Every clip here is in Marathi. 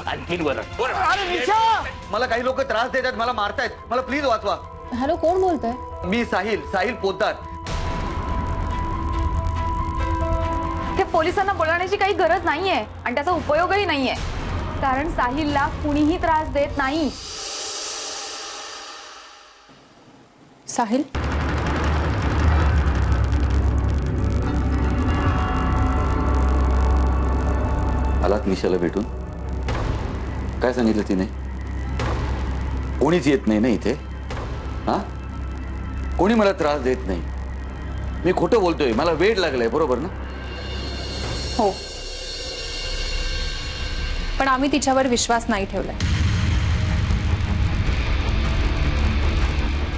आणखीन वर अरे निशा, मला काही लोक त्रास देतात, मला मारतायत, मला प्लीज वाचवा. हॅलो, कोण बोलतंय? मी साहिल पोद्दार. हे पोलिसांना बोलवण्याची काही गरज नाहीये आणि त्याचा उपयोगही नाहीये, कारण साहिलला कुणीही त्रास देत नाही. साहिल, आलात निशाला भेटून? काय सांगितलं तिने? कोणीच येत नाही ना इथे? हा, कोणी मला त्रास देत नाही. मी खोटं बोलतोय, मला वेड लागलाय, बरोबर ना? हो, पण आम्ही तिच्यावर विश्वास नाही ठेवलाय.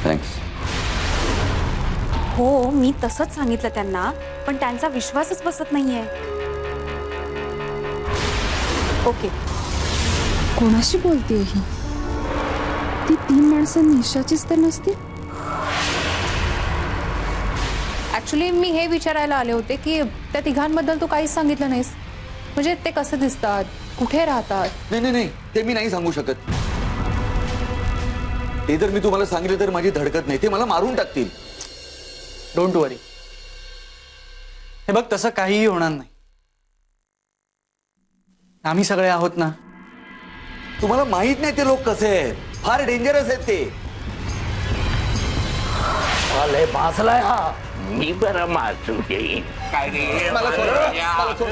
थँक्स. हो, मी तसंच सांगितलं त्यांना, पण त्यांचा विश्वासच बसत नाहीये. ओके. कोणाशी बोलतेय ही? ती 3 माणसं निशाचीच तर नसतील? ऍक्च्युली मी हे विचारायला आले होते की त्या तिघांबद्दल तू काहीच सांगितलं नाहीस. म्हणजे ते कसे दिसतात, कुठे राहतात? नाही, ते मी नाही सांगू शकत. ते जर मी तुम्हाला सांगितलं तर माझी धडकत नाही, ते मला मारून टाकतील. डोंट वरी. हे बघ, तसं काहीही होणार नाही. आम्ही सगळे आहोत ना. तुम्हाला माहित नाही ते लोक कसे आहेत, फार डेंजरस आहेत ते. लय भासलाय हा. मी बरं मारून घेईन. काय रे, मला सोड, मला सोड.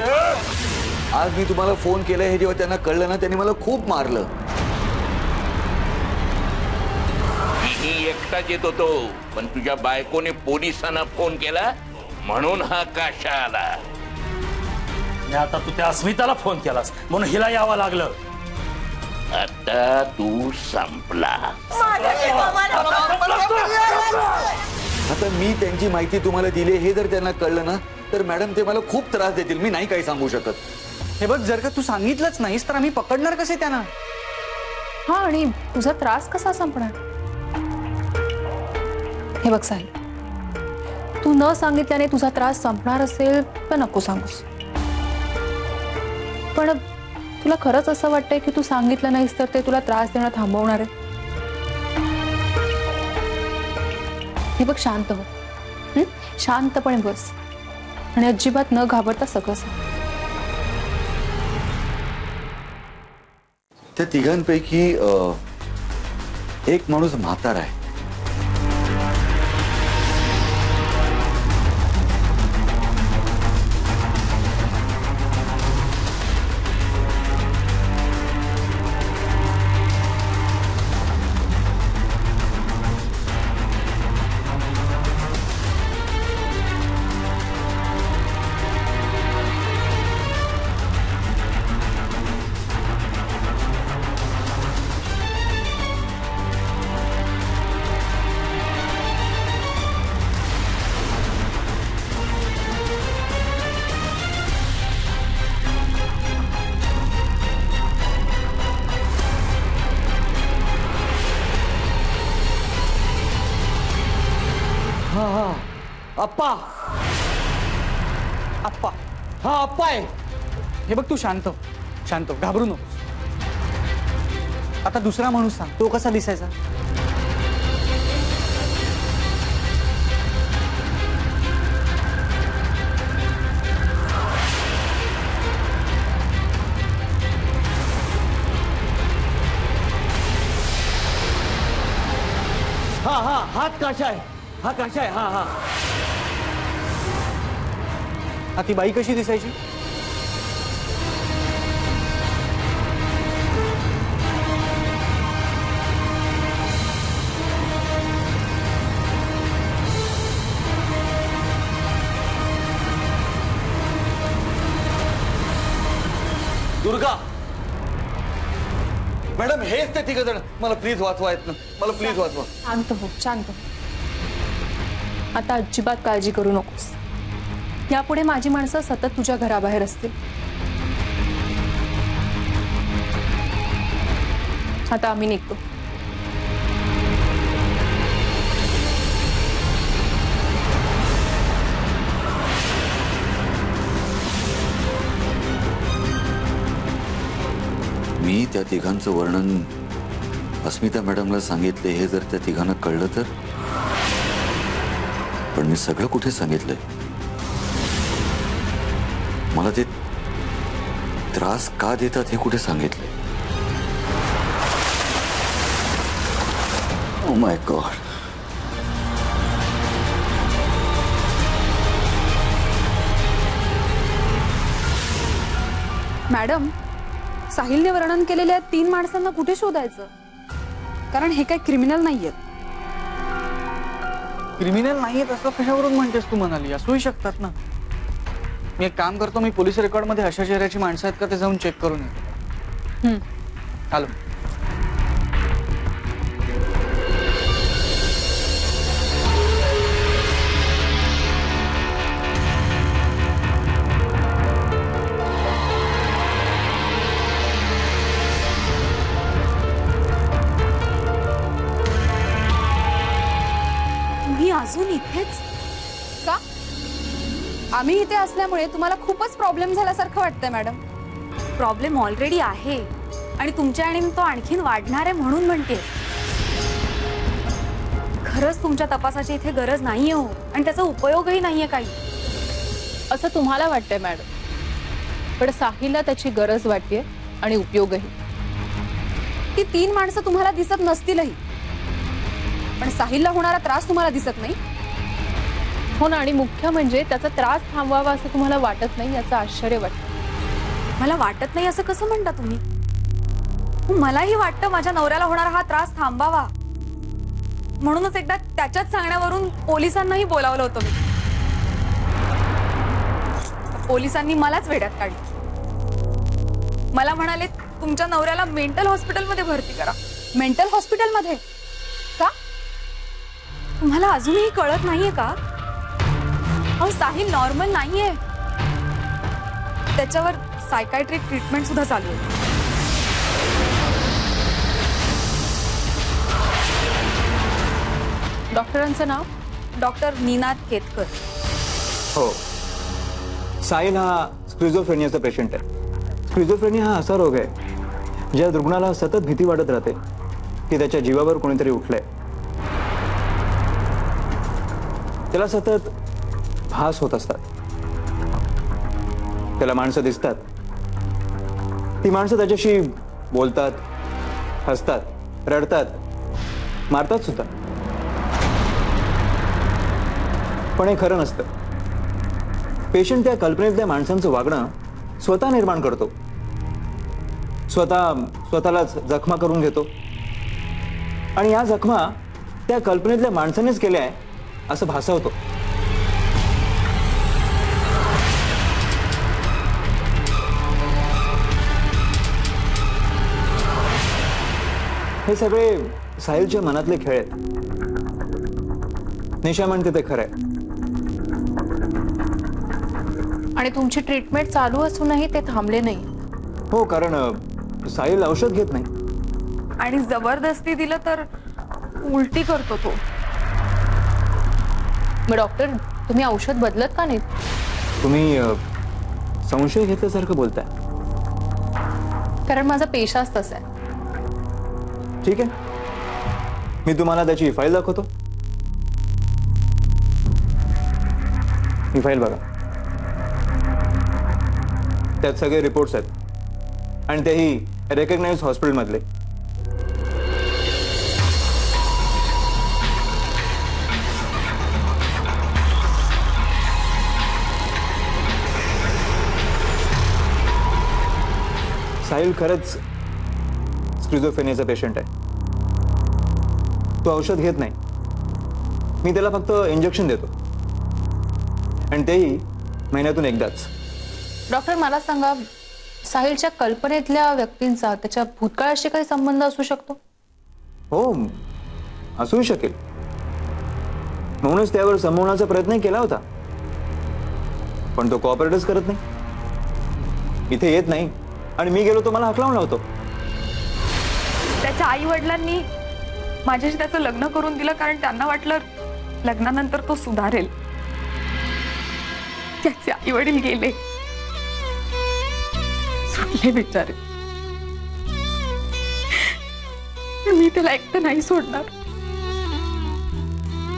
आज मी तुम्हाला फोन केलाय हे जेव्हा त्यांना कळलं ना, त्यांनी मला खूप मारलं. मी एकटाच येत होतो, पण तुझ्या बायकोने पोलिसांना फोन केला म्हणून हा काशा आला. आता तू त्या अस्मिताला फोन केलास म्हणून हिला यावं लागलं. आता तू संपला. आता मी त्यांची माहिती तुम्हाला दिली हे जर त्यांना कळलं ना, तर मॅडम ते मला खूप त्रास देतील. मी नाही काही सांगू शकत. हे बघ, जर का तू सांगितलंच नाहीस तर आम्ही पकडणार कसे त्यांना? हा, आणि तुझा त्रास कसा संपणार? हे बघ साहिल, तू न सांगितल्याने तुझा त्रास संपणार असेल तर नको सांगूस. पण तुला खरंच असं वाटतंय की तू सांगितलं नाहीस तर ते तुला त्रास देणं थांबवणार आहे? हे बघ, शांत हो. शांतपणे बस आणि अजिबात न घाबरता सगळं सांग. त्या तिघांपैकी एक माणूस म्हातारा आहे. अप्पा, अप्पा. हा, अप्पा आहे. हे बघ, तू शांत हो, शांत हो, घाबरू नकोस. आता दुसरा माणूस सांग, तो कसा दिसायचा? हा, हात काशा आहे. हा काशा आहे. हा. हा, ती बाई कशी दिसायची? दुर्गा. मॅडम, हेच ते तिघ जण. मला प्लीज वाचवा. मला प्लीज वाचवा. शांत हो, शांत. आता अजिबात काळजी करू नकोस. यापुढे माझी माणसं सतत तुझ्या घराबाहेर असतील. आता आम्ही निघतो. मी त्या तिघांचं वर्णन अस्मिता मॅडमला सांगितले हे जर त्या तिघांना कळलं तर? पण मी सगळं कुठे सांगितलंय? मला ते त्रास का देतात हे कुठे सांगितलंय? Oh my God. मॅडम, साहिलने वर्णन केलेल्या 3 माणसांना कुठे शोधायचं? कारण हे काही क्रिमिनल नाहीयेत. क्रिमिनल नाहीयेत असं कशावरून म्हणतेस तू मनाली? असूही शकतात ना. मी एक काम करतो, मी पोलीस रेकॉर्डमध्ये अशा चेहऱ्याची माणसं आहेत का ते जाऊन चेक करून येतो. आलो. तुम्ही अजून इथेच का? आम्ही इथे असल्यामुळे तुम्हाला खूपच प्रॉब्लेम झाल्यासारखं वाटतंय मॅडम. प्रॉब्लेम ऑलरेडी आहे आणि तुमच्या आणि तो आणखीन वाढणार आहे म्हणून म्हणते. खरंच तुमच्या तपासाची इथे गरज नाहीये हो, आणि त्याचा उपयोगही नाहीये काही. असं तुम्हाला वाटतंय मॅडम, पण साहिलला त्याची गरज वाटते आणि उपयोगही. ती 3 माणसं तुम्हाला दिसत नसतीलही, पण साहिलला होणारा त्रास तुम्हाला दिसत नाही. हो ना, आणि मुख्य म्हणजे त्याचा त्रास थांबवावा असं तुम्हाला वाटत नाही, याचं आश्चर्य वाटतं. मला वाटत नाही असं कसं म्हणता तुम्ही? मलाही वाटतं माझ्या नवऱ्याला होणारा हा त्रास थांबावा. म्हणूनच एकदा त्याच्याच सांगण्यावरून पोलिसांनाही बोलावलं होतं मी. पोलिसांनी मलाच वेड्यात काढली. मला म्हणाले तुमच्या नवऱ्याला मेंटल हॉस्पिटलमध्ये भरती करा. मेंटल हॉस्पिटलमध्ये का? तुम्हाला अजूनही कळत नाहीये का? अहो, साहिल नॉर्मल नाहीये. त्याच्यावर सायकायट्रिक ट्रीटमेंट सुद्धा चालू आहे. डॉक्टरांचं नाव? डॉक्टर निनाद केतकर. हो, साहिल हा स्क्रिझोफ्रेनियाचा पेशंट आहे. स्क्रिझोफ्रेनिया हा असा रोग आहे ज्या रुग्णाला सतत भीती वाटत राहते की त्याच्या जीवावर कोणीतरी उठलंय. त्याला सतत भास होत असतात. त्याला माणसं दिसतात, ती माणसं त्याच्याशी बोलतात, हसतात, रडतात, मारतात सुद्धा. पण हे खरं नसतं. पेशंट त्या कल्पनेतल्या माणसांचं वागणं स्वतः निर्माण करतो, स्वतःलाच जखमा करून घेतो आणि या जखमा त्या कल्पनेतल्या माणसानेच केल्या आहे असं भासवतो. हे सगळे साहिलच्या मनातले खेळ आहेत. निशा म्हणते ते खरं आहे. आणि तुमची ट्रीटमेंट चालू असूनही ते थांबले नाही. हो, कारण साहिल औषध घेत नाही. आणि जबरदस्ती दिलं तर उलटी करतो तो. मग डॉक्टर, तुम्ही औषध बदलत का नाही? तुम्ही संशय घेतल्यासारखं बोलताय. कारण माझा पेशाच तसा आहे. ठीक आहे, मी तुम्हाला त्याची फाईल दाखवतो. ही फाईल बघा. त्यात सगळे रिपोर्ट्स आहेत आणि तेही रेकग्नाइज हॉस्पिटलमधले. साहिल खरंच स्क्रिझोफ्रेनियाचा पेशंट आहे. तो औषध घेत नाही. मी त्याला फक्त इंजेक्शन देतो आणि तेही महिन्यातून एकदाच. डॉक्टर, मला सांगा, साहिलच्या कल्पनेतल्या व्यक्तींचा त्याच्या भूतकाळाशी काही संबंध असू शकतो? हो, असूही शकेल. म्हणूनच त्यावर संपवण्याचा प्रयत्न केला होता, पण तो कॉपरेटच करत नाही. इथे येत नाही आणि मी गेलो तो मला हाकलावून लावतो. त्याच्या आई वडिलांनी माझ्याशी त्याचं लग्न करून दिलं कारण त्यांना वाटलं लग्नानंतर तो सुधारेल. त्याचे आई वडील गेले, सुटले बिचारे. पण मी त्याला एकटं नाही सोडणार.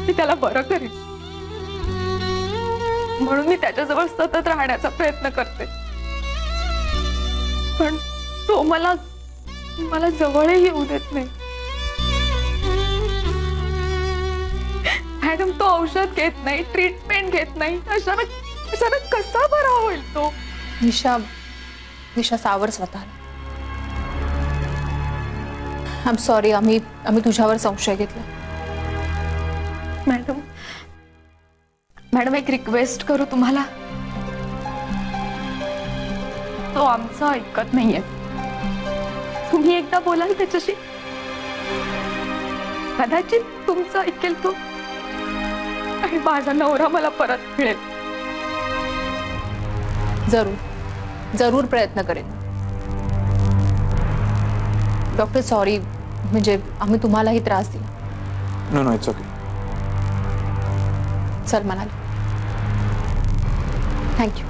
मी त्याला बरं करेन म्हणून मी त्याच्याजवळ सतत राहण्याचा प्रयत्न करते. पण तो मला जवळही येऊ देत नाही. मॅडम, तो औषध घेत नाही, ट्रीटमेंट घेत नाही. अशानं कसा बरा होईल तो? निशा सावर स्वतःला. आय एम सॉरी, आम्ही तुझ्यावर संशय घेतला. मॅडम एक रिक्वेस्ट करू तुम्हाला? तो आमचं ऐकत नाहीये. तुम्ही एकदा बोलाल त्याच्याशी, कदाचित तुमचं ऐकेल तो आणि माझा नवरा मला परत मिळेल. जरूर प्रयत्न करेन. डॉक्टर सॉरी, म्हणजे आम्ही तुम्हालाही त्रास दिला. No it's okay. चल म्हणाले. थँक्यू.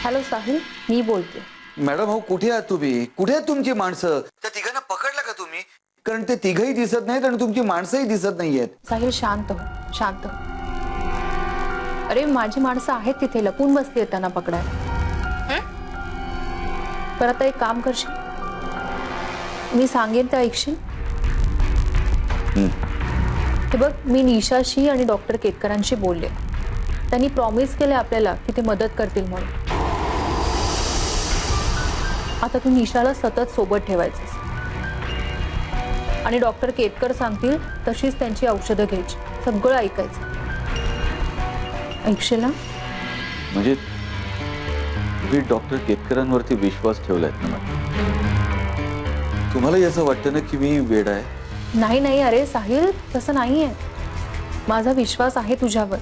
हॅलो साहिल, मी बोलते. मॅडम हो, कुठे आहात तुम्ही? कुठे आहेत तुमची माणसं? त्या तिघांना पकडलं का तुम्ही? कारण ते तिघही दिसत नाहीत आणि तुमची माणसंही दिसत नाहीयेत. साहिल शांत हो. अरे माझी माणसं आहेत तिथे, लपून बसली आहेत त्यांना पकडायला. तर आता एक काम करशील, मी सांगेन ते ऐकशील? हे बघ, मी निशाशी आणि डॉक्टर केतकरांशी बोलले. त्यांनी प्रॉमिस केले आपल्याला की ते मदत करतील म्हणून. आता तू निशाला सतत सोबत ठेवायचंस आणि डॉक्टर केतकर सांगतील तशीच त्यांची औषधं घ्यायची. सगळं ऐकायचं. ऐकशील ना? म्हणजे तुम्ही डॉक्टर केतकरांवरती विश्वास ठेवलाय ना? तुम्हालाही असं वाटतं ना की मी वेडा आहे? नाही, अरे साहिल, तसं नाहीये. माझा विश्वास आहे तुझ्यावर.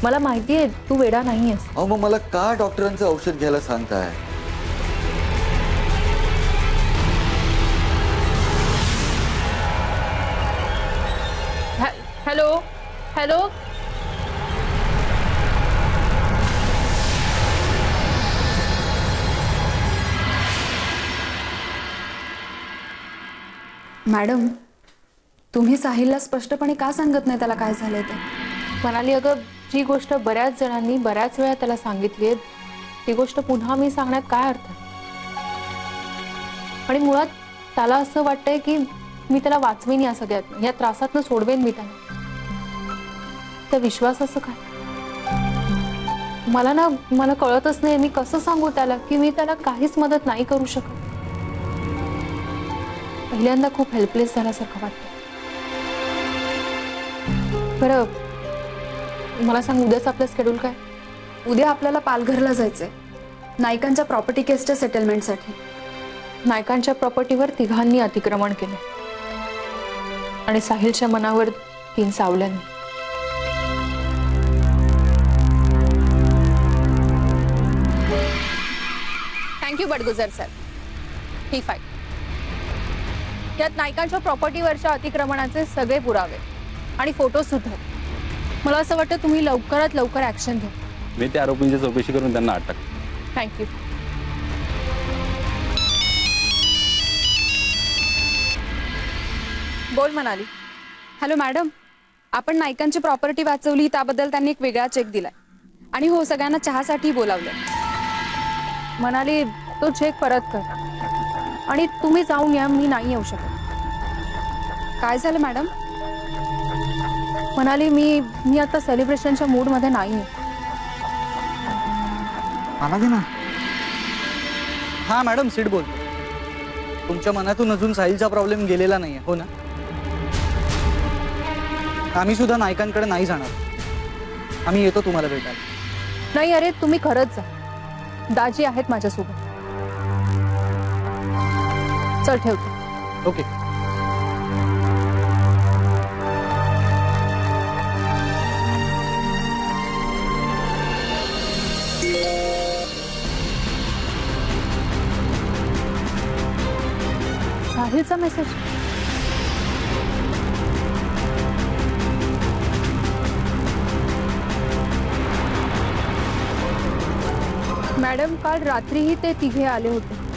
मला माहिती आहे तू वेडा नाहीयेस. अहो मग मला का डॉक्टरांचं औषध घ्यायला सांगताय? हॅलो. मॅडम, तुम्ही साहिलला स्पष्टपणे का सांगत नाही त्याला काय झालंय ते? म्हणाली, अगं जी गोष्ट बऱ्याच जणांनी बऱ्याच वेळा त्याला सांगितली आहे, ती गोष्ट पुन्हा मी सांगण्यात काय अर्थ? आणि मुळात त्याला असं वाटतंय की मी त्याला वाचवेन या सगळ्यात, या त्रासातनं सोडवेन मी त्याला. त्या विश्वासाचं काय? मला कळतच नाही मी कसं सांगू त्याला की मी त्याला काहीच मदत नाही करू शकत. पहिल्यांदा खूप हेल्पलेस झाल्यासारखं वाटतं. बरं मला सांग, उद्याच आपलं शेड्यूल काय? उद्या आपल्याला पालघरला जायचंय नायकांच्या प्रॉपर्टी केसच्या सेटलमेंटसाठी. नायकांच्या प्रॉपर्टीवर तिघांनी अतिक्रमण केलं आणि साहिलच्या मनावर 3 सावल्यांनी. Thank you Badgujar sir. ही फाईल, यात नायकांच्या प्रॉपर्टीवरच्या अतिक्रमणाचे सगळे पुरावे आणि फोटो सुद्धा. मला असं वाटतं तुम्ही लवकरात लवकर ऍक्शन घ्या. मी त्या आरोपींची चौकशी करून त्यांना अटक. थँक्यू. बोल म्हणाली. हॅलो मॅडम, आपण नायकांची प्रॉपर्टी वाचवली त्याबद्दल त्यांनी एक वेगळा चेक दिलाय आणि हो, सगळ्यांना चहासाठी बोलावलंय. म्हणाली तो चेक परत कर आणि तुम्ही जाऊन या, मी नाही येऊ शकत. काय झालं मॅडम? म्हणाली मी आता सेलिब्रेशनच्या मूड मध्ये नाहीये. मला दे ना. हा मॅडम, सीट बोल. तुमच्या मनातून अजून साहिलचा प्रॉब्लेम गेलेला नाहीये, हो ना? आम्ही सुद्धा नायकांकडे नाही जाणार. आम्ही येतो तुम्हाला भेटायला. नाही अरे, तुम्ही खरंच जा. दाजी आहेत माझ्यासोबत. चल ठेवते. ओके. साहिलचा मेसेज. मॅडम काल रात्रीही ते तिघे आले होते.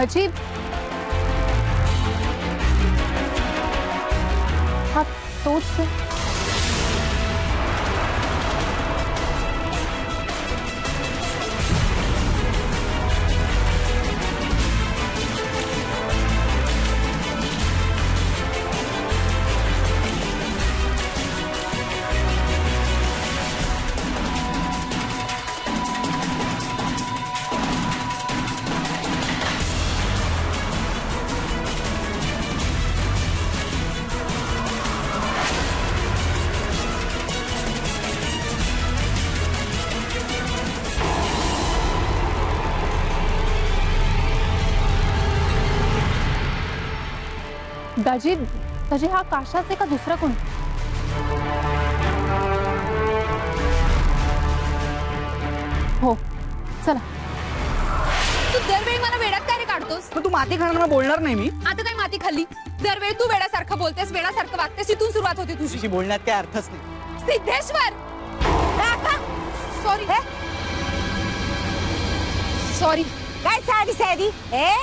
अजीब. हा तोच आहे. दाजी दाजी हा काशाच आहे का दुसरा कोण? हो चला. तू दरवेळी मला वेड्यात काय रे काढतोस? मग तू माती खाणार बोलणार नाही मी. आता काय माती खाल्ली? दरवेळी तू वेड्यासारखं बोलतेस, वेड्यासारखं वागतेस. इथून सुरुवात होते तुझी. तुझी बोलण्यात काय अर्थच नाही. सिद्धेश्वर सॉरी. सॉरी. काय साडी साडी ए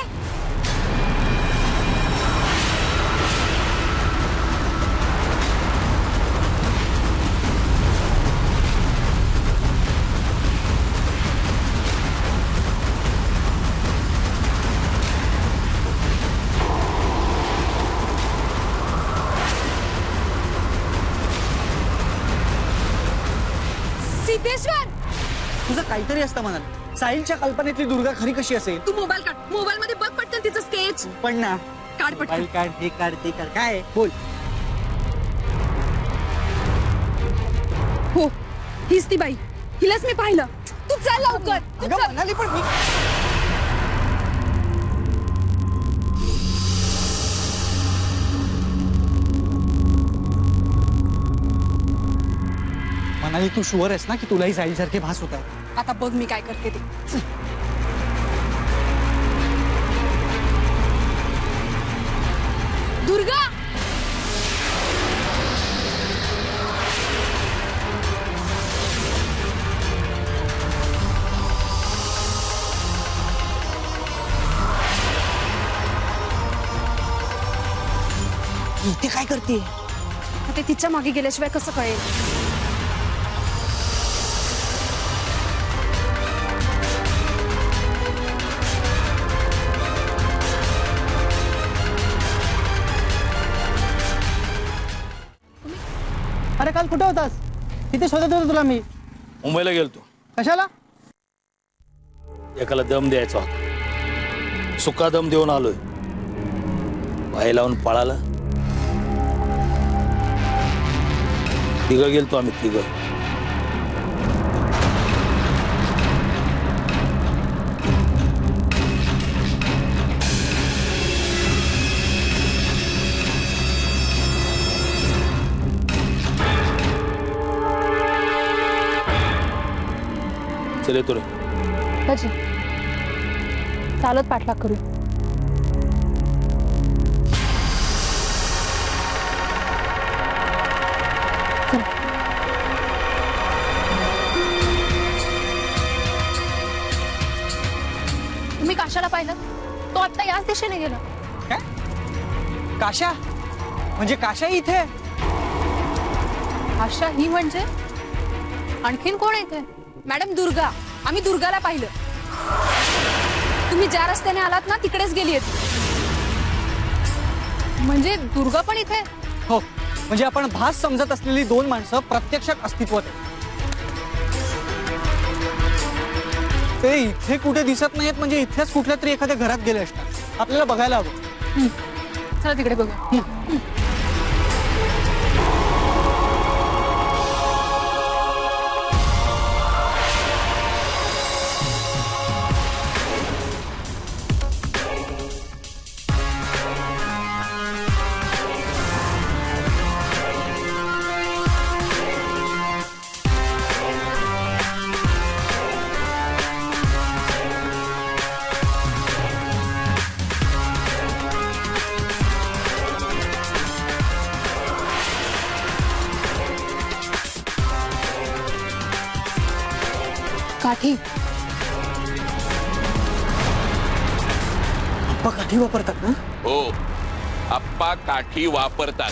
सिद्धेश्वर तुझं काहीतरी असतं म्हणाल. साहिलच्या कल्पनेतली दुर्गा खरी कशी असेल? तू मोबाईल काढ. मोबाईल मध्ये बघ पटकन तिचं स्केच. पण ना काढ पटकन. मोबाईल काढ, हे काढ, ते काढ. काय बोल. हो हीच ती बाई. हिलाच मी पाहिलं. तू चल लवकर. तू अगं चल. म्हणाली पण मी म्हणाली तू शुअर आहेस ना की तुलाही साहिल सारखे भास होत आहे? आता बघ मी काय करते ते. दुर्गा इथे काय करते? ते तिच्या मागे गेल्याशिवाय कसं कळेल? अरे काल कुठे होतास? इथे शोधत होतो तुला मी. मुंबईला गेलतो. कशाला? एकाला दम द्यायचा होता. सुका दम देऊन आलोय. बाई लावून पळाला. तिघं गेलतो आम्ही तिघं. चल येतो रे. दाजी चालत पाठलाग करू. तुम्ही काशाला पाहिलं? तो आता याच दिशेने गेला. काय? काशा म्हणजे काशा इथे? आशा ही म्हणजे आणखीन कोण इथे? मॅडम दुर्गा. आम्ही दुर्गाला पाहिलं. तुम्ही ज्या रस्त्याने आलात ना तिकडेच गेली आहे. म्हणजे दुर्गा पण इथे? हो म्हणजे आपण भास समजत असलेली दोन माणसं प्रत्यक्षात अस्तित्वात आहेत. ते इथे कुठे दिसत नाहीत म्हणजे इथल्याच कुठल्या तरी एखाद्या घरात गेले असतात. आपल्याला बघायला हवं. चला तिकडे बघा. काठी. आप्पा काठी वापरतात ना? हो, आप्पा काठी वापरतात.